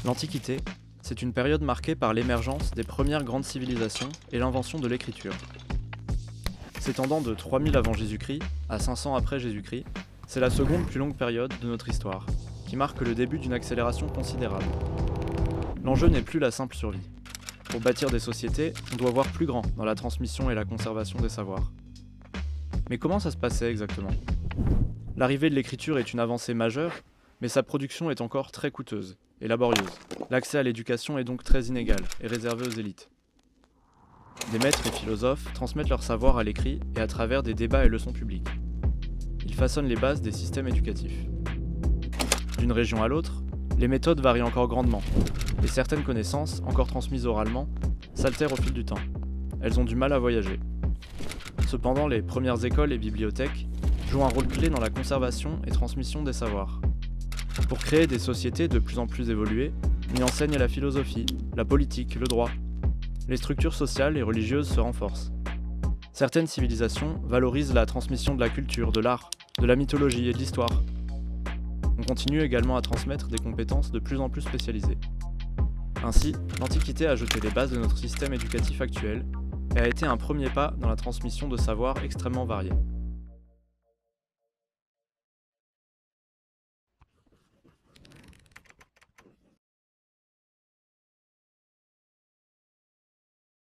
L'Antiquité, c'est une période marquée par l'émergence des premières grandes civilisations et l'invention de l'écriture. S'étendant de 3000 avant Jésus-Christ à 500 après Jésus-Christ, c'est la seconde plus longue période de notre histoire, qui marque le début d'une accélération considérable. L'enjeu n'est plus la simple survie. Pour bâtir des sociétés, on doit voir plus grand dans la transmission et la conservation des savoirs. Mais comment ça se passait exactement ? L'arrivée de l'écriture est une avancée majeure, mais sa production est encore très coûteuse et laborieuse. L'accès à l'éducation est donc très inégal et réservé aux élites. Des maîtres et philosophes transmettent leur savoir à l'écrit et à travers des débats et leçons publiques. Ils façonnent les bases des systèmes éducatifs. D'une région à l'autre, les méthodes varient encore grandement, et certaines connaissances, encore transmises oralement, s'altèrent au fil du temps. Elles ont du mal à voyager. Cependant, les premières écoles et bibliothèques jouent un rôle clé dans la conservation et transmission des savoirs. Pour créer des sociétés de plus en plus évoluées, on y enseigne la philosophie, la politique, le droit. Les structures sociales et religieuses se renforcent. Certaines civilisations valorisent la transmission de la culture, de l'art, de la mythologie et de l'histoire. On continue également à transmettre des compétences de plus en plus spécialisées. Ainsi, l'Antiquité a jeté les bases de notre système éducatif actuel et a été un premier pas dans la transmission de savoirs extrêmement variés.